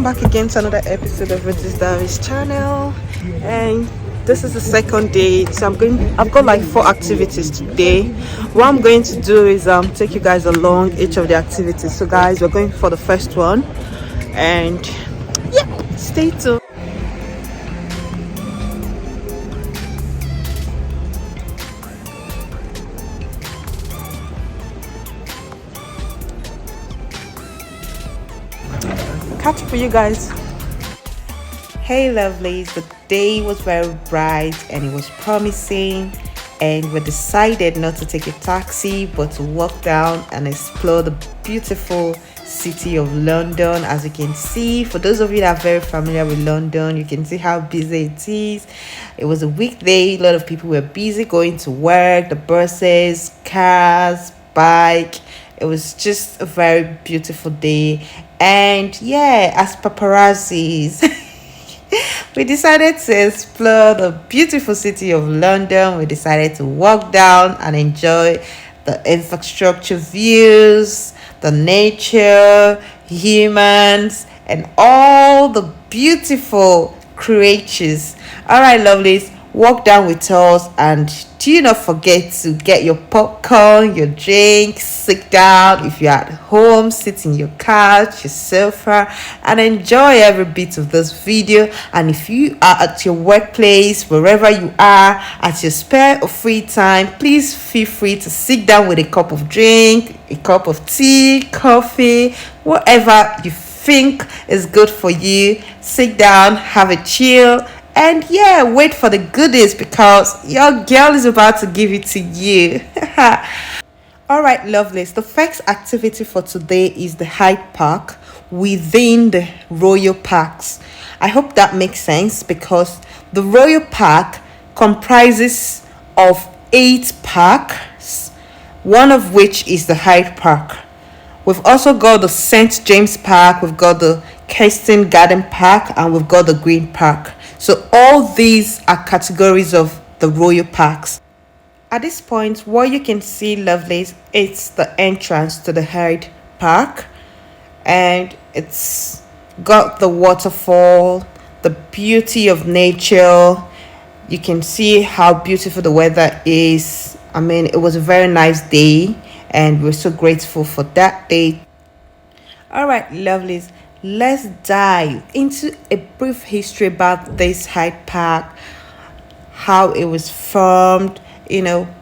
back again to another episode of Regis Diaries channel, and this is the second day. So I've got like 4 activities today. What I'm going to do is take you guys along each of the activities. So guys, we're going for the first one, and yeah, stay tuned. Catch up for you guys. Hey lovelies, the day was very bright and it was promising, and we decided not to take a taxi but to walk down and explore the beautiful city of London. As you can see, for those of you that are very familiar with London, you can see how busy it is. It was a weekday, a lot of people were busy going to work, the buses, cars, bike. It was just a very beautiful day, and yeah, as paparazzis we decided to explore the beautiful city of London. We decided to walk down and enjoy the infrastructure views, the nature, humans, and all the beautiful creatures. All right, lovelies, walk down with us, and do not forget to get your popcorn, your drinks, sit down. If you're at home, sit in your couch, your sofa, and enjoy every bit of this video. And if you are at your workplace, wherever you are, at your spare or free time, please feel free to sit down with a cup of drink, a cup of tea, coffee, whatever you think is good for you. Sit down, have a chill, and yeah, wait for the goodies because your girl is about to give it to you. All right, lovelies. The first activity for today is the Hyde Park within the Royal Parks. I hope that makes sense because the Royal Park comprises of 8 parks, one of which is the Hyde Park. We've also got the St. James Park, we've got the Kensington Garden Park, and we've got the Green Park. So all these are categories of the Royal Parks. At this point, what you can see, lovelies, it's the entrance to the Hyde Park, and it's got the waterfall, the beauty of nature. You can see how beautiful the weather is. I mean, it was a very nice day, and we're so grateful for that day. All right, lovelies, let's dive into a brief history about this Hyde Park, how it was formed,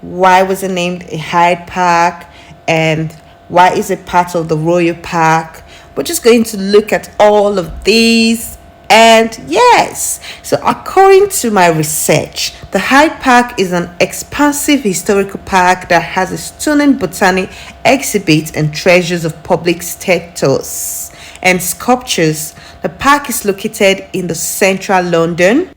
why was it named a Hyde Park, and why is it part of the Royal Park. We're just going to look at all of these. And yes, so according to my research, the Hyde Park is an expansive historical park that has a stunning botanic exhibit and treasures of public statues and sculptures. The park is located in the central London.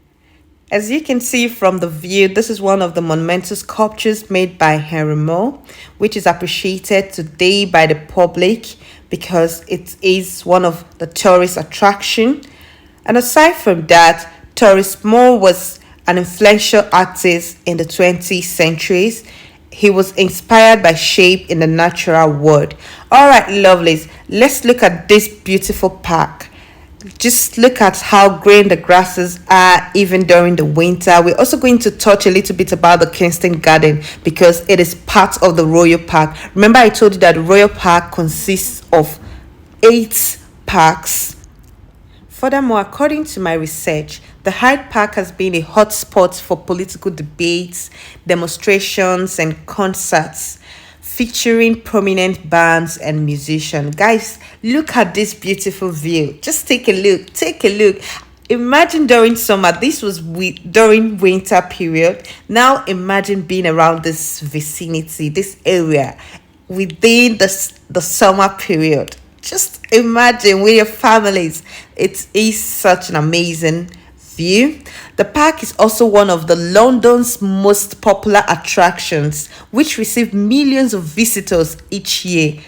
As you can see from the view, this is one of the monumental sculptures made by Henry Moore, which is appreciated today by the public because it is one of the tourist attraction. And aside from that, Thomas More was an influential artist in the 20th centuries. He was inspired by shape in the natural world. All right, lovelies, let's look at this beautiful park. Just look at how green the grasses are even during the winter. We're also going to touch a little bit about the Kensington Garden because it is part of the Royal Park. Remember, I told you that the Royal Park consists of 8 parks. Furthermore, according to my research, the Hyde Park has been a hotspot for political debates, demonstrations, and concerts featuring prominent bands and musicians. Guys, look at this beautiful view. Just take a look. Take a look. Imagine during summer. This was during winter period. Now imagine being around this vicinity, this area, within the summer period. Just imagine with your families. It is such an amazing view. The park is also one of the London's most popular attractions, which receive millions of visitors each year,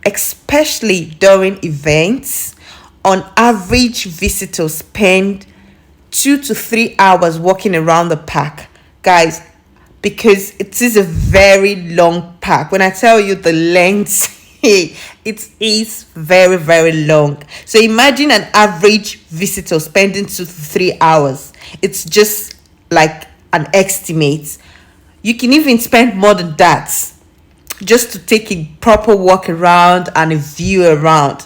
especially during events. On average, visitors spend 2 to 3 hours walking around the park. Guys, because it is a very long park. When I tell you the length It is very, very long. So imagine an average visitor spending 2 to 3 hours. It's just like an estimate. You can even spend more than that just to take a proper walk around and a view around.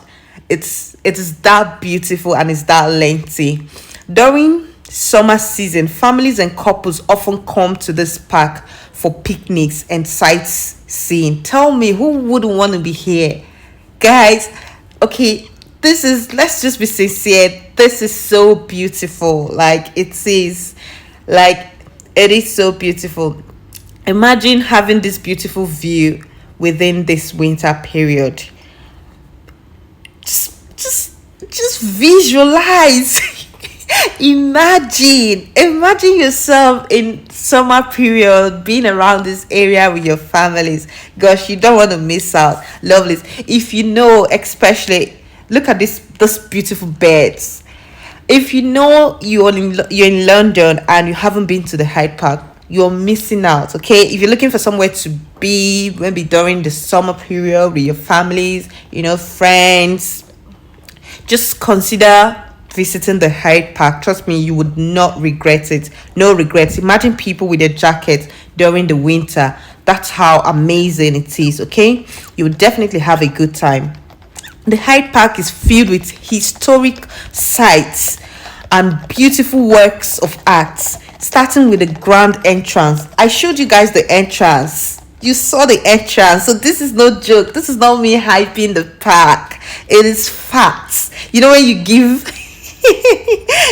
It is that beautiful and it's that lengthy. During summer season, families and couples often come to this park for picnics and sightseeing. Tell me, who wouldn't want to be here, guys? Okay, this is, let's just be sincere, this is so beautiful. Like it is, like it is so beautiful. Imagine having this beautiful view within this winter period. Just visualize. Imagine yourself in summer period being around this area with your families. Gosh, you don't want to miss out, lovelies. If you know, especially look at this beautiful beds. If you know you're in London and you haven't been to the Hyde Park, you're missing out. Okay, if you're looking for somewhere to be, maybe during the summer period with your families, friends, just consider visiting the Hyde Park. Trust me, you would not regret it. No regrets. Imagine people with their jackets during the winter. That's how amazing it is. Okay, you would definitely have a good time. The Hyde Park is filled with historic sites and beautiful works of art, starting with the grand entrance. I showed you guys the entrance. You saw the entrance. So this is no joke. This is not me hyping the park. It is facts. You know when you give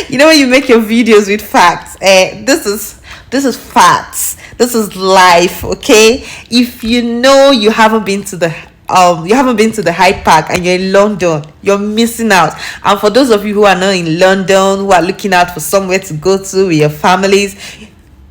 when you make your videos with facts. This is facts. This is life, okay? If you haven't been to the Hyde Park and you're in London, you're missing out. And for those of you who are not in London, who are looking out for somewhere to go to with your families,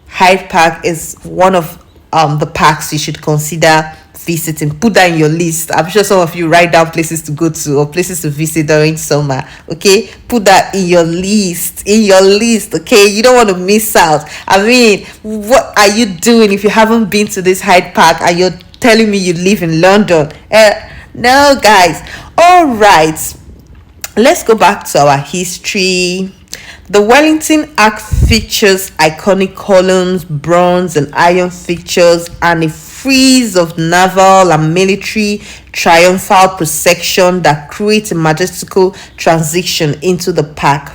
Hyde Park is one of the parks you should consider visiting. Put that in your list. I'm sure some of you write down places to go to or places to visit during summer. Okay, put that in your list. Okay, you don't want to miss out. I mean, what are you doing if you haven't been to this Hyde Park and you're telling me you live in London? No, guys. All right, let's go back to our history. The Wellington Arch features iconic columns, bronze and iron fixtures, and a frieze of naval and military triumphal procession that creates a majestical transition into the park.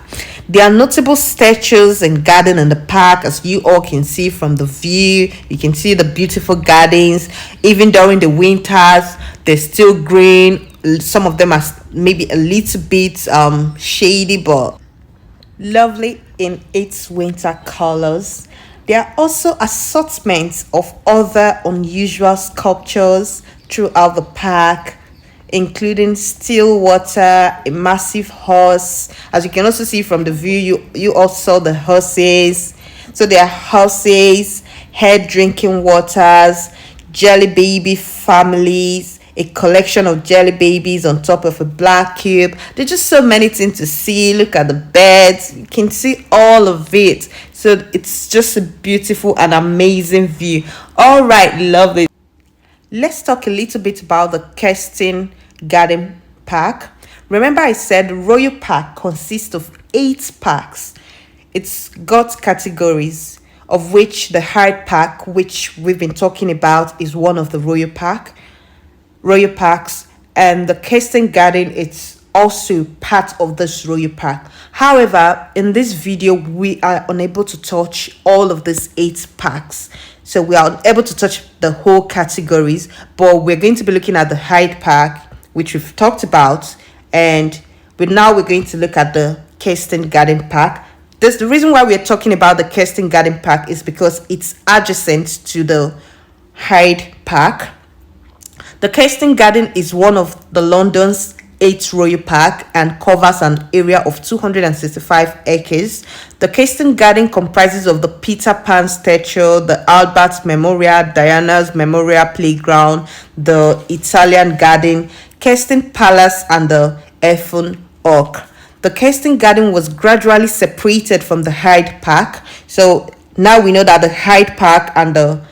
There are notable statues and garden in the park, as you all can see from the view. You can see the beautiful gardens. Even during the winters, they're still green. Some of them are maybe a little bit shady, but lovely in its winter colors. There are also assortments of other unusual sculptures throughout the park, including still water, a massive horse. As you can also see from the view, you also saw the horses. So there are horses, head drinking waters, jelly baby families, a collection of jelly babies on top of a black cube. There's just so many things to see. Look at the beds. You can see all of it. So it's just a beautiful and amazing view. All right, love it. Let's talk a little bit about the Keston Garden Park. Remember I said Royal Park consists of 8 parks. It's got categories, of which the Hyde Park, which we've been talking about, is one of the Royal Parks, and the Keston Garden, it's also part of this Royal Park. However, in this video, we are unable to touch all of these 8 parks. So we are able to touch the whole categories, but we're going to be looking at the Hyde Park, which we've talked about, and we're going to look at the Keston Garden Park. The reason why we're talking about the Keston Garden Park is because it's adjacent to the Hyde Park. The Keston Garden is one of the London's 8 Royal Park and covers an area of 265 acres. The Keston Garden comprises of the Peter Pan statue, the Albert Memorial, Diana's Memorial Playground, the Italian Garden, Keston Palace, and the Elfin Oak. The Keston Garden was gradually separated from the Hyde Park. So now we know that the Hyde Park and the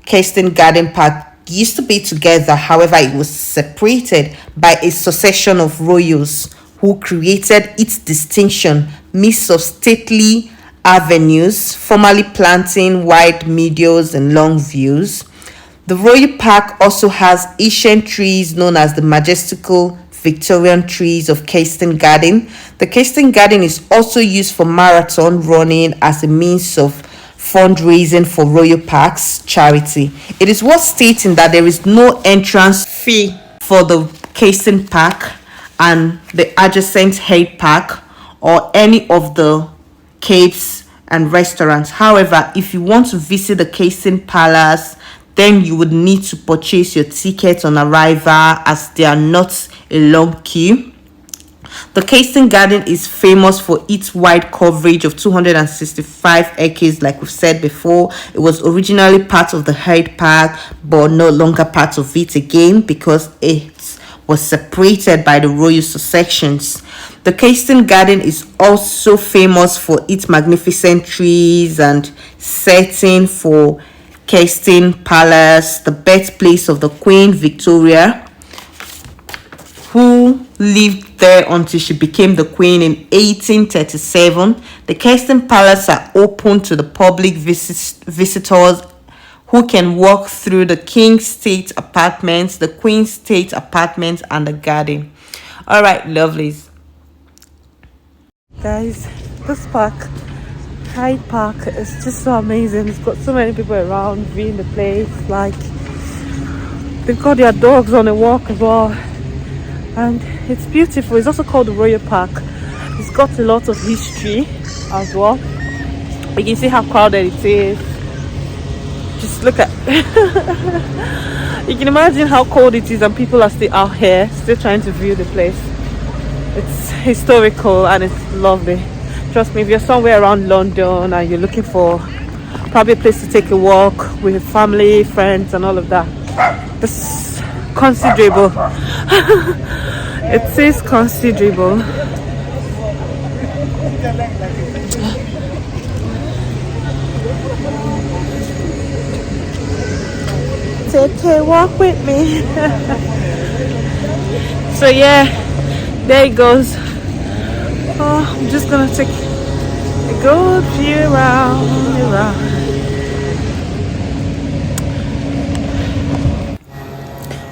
Keston Garden Park, used to be together. However, it was separated by a succession of royals who created its distinction midst of stately avenues, formerly planting wide meadows and long views. The Royal Park also has ancient trees known as the majestical Victorian trees of Keystone Garden. The Keystone Garden is also used for marathon running as a means of fundraising for Royal Parks charity. It is worth stating that there is no entrance fee for the Keystone Park and the adjacent Hyde Park or any of the caves and restaurants. However, if you want to visit the Keystone Palace, then you would need to purchase your tickets on arrival as they are not a long queue. The Keystone Garden is famous for its wide coverage of 265 acres, like we've said before. It was originally part of the Hyde Park, but no longer part of it again because it was separated by the royal successions. The Keystone Garden is also famous for its magnificent trees and setting for Keystone Palace, the birthplace of the Queen Victoria, who lived there until she became the Queen in 1837. The Keystone Palace are open to the public visitors who can walk through the King's State Apartments, the Queen's State Apartments, and the garden. All right, lovelies. Guys, this park, Hyde Park, is just so amazing. It's got so many people around viewing the place. Like, they've got their dogs on a walk as well, and it's beautiful. It's also called the Royal Park. It's got a lot of history as well. You can see how crowded it is. Just look at you can imagine how cold it is and people are still out here still trying to view the place. It's historical and it's lovely. Trust me, if you're somewhere around London and you're looking for probably a place to take a walk with family, friends and all of that, it's considerable. It is considerable. Take a walk with me. So yeah, there it goes. Oh, I'm just gonna take a good view around.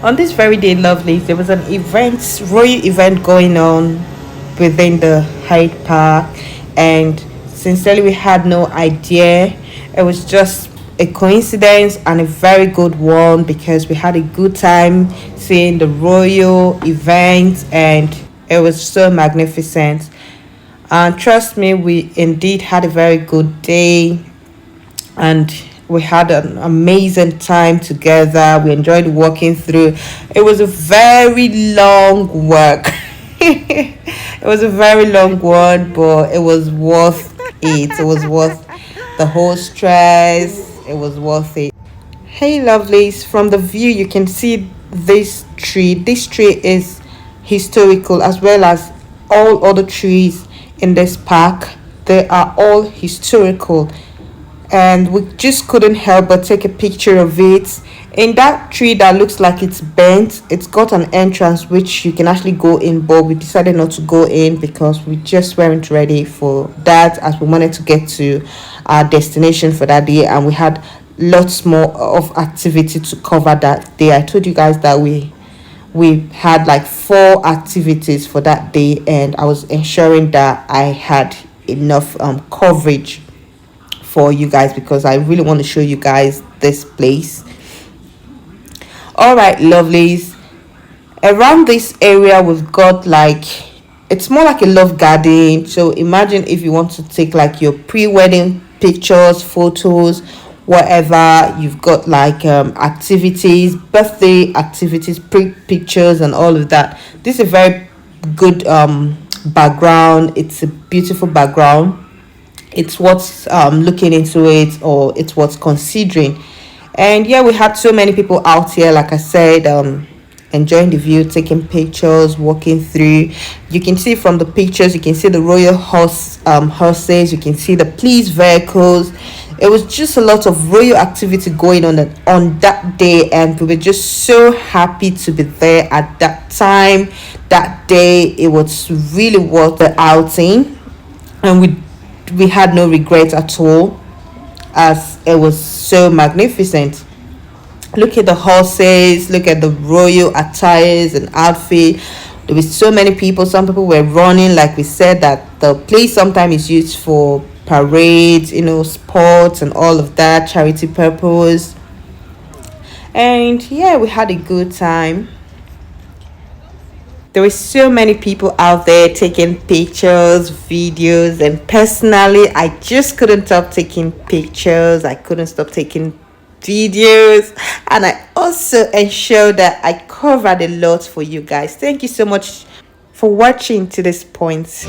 On this very day, lovely, there was an royal event going on within the Hyde Park, and sincerely we had no idea. It was just a coincidence and a very good one because we had a good time seeing the royal event and it was so magnificent. And trust me, we indeed had a very good day and we had an amazing time together. We enjoyed walking through. It was a very long walk. It was a very long one, but it was worth it. It was worth the whole stress. It was worth it. Hey lovelies, from the view you can see this tree. This tree is historical as well as all other trees in this park. They are all historical and we just couldn't help but take a picture of it. In that tree that looks like it's bent, it's got an entrance which you can actually go in, but we decided not to go in because we just weren't ready for that, as we wanted to get to our destination for that day and we had lots more of activity to cover that day. I told you guys that we had like 4 activities for that day and I was ensuring that I had enough coverage for you guys because I really want to show you guys this place. All right, lovelies, around this area we've got like, it's more like a love garden. So imagine if you want to take like your pre-wedding pictures, photos, whatever. You've got like activities, birthday activities, pictures and all of that. This is a very good background. It's a beautiful background. It's what's looking into it, or it's what's considering. And yeah, we had so many people out here, like I said, enjoying the view, taking pictures, walking through. You can see from the pictures, you can see the royal horses, you can see the police vehicles. It was just a lot of royal activity going on that day, and we were just so happy to be there at that time. That day, it was really worth the outing, and we had no regret at all, as it was so magnificent. Look at the horses, look at the royal attires and outfit. There were so many people. Some people were running, like we said, that the place sometimes is used for parades, sports and all of that, charity purpose. And yeah, we had a good time. There were so many people out there taking pictures, videos, and personally, I just couldn't stop taking pictures. I couldn't stop taking videos, and I also ensured that I covered a lot for you guys. Thank you so much for watching to this point.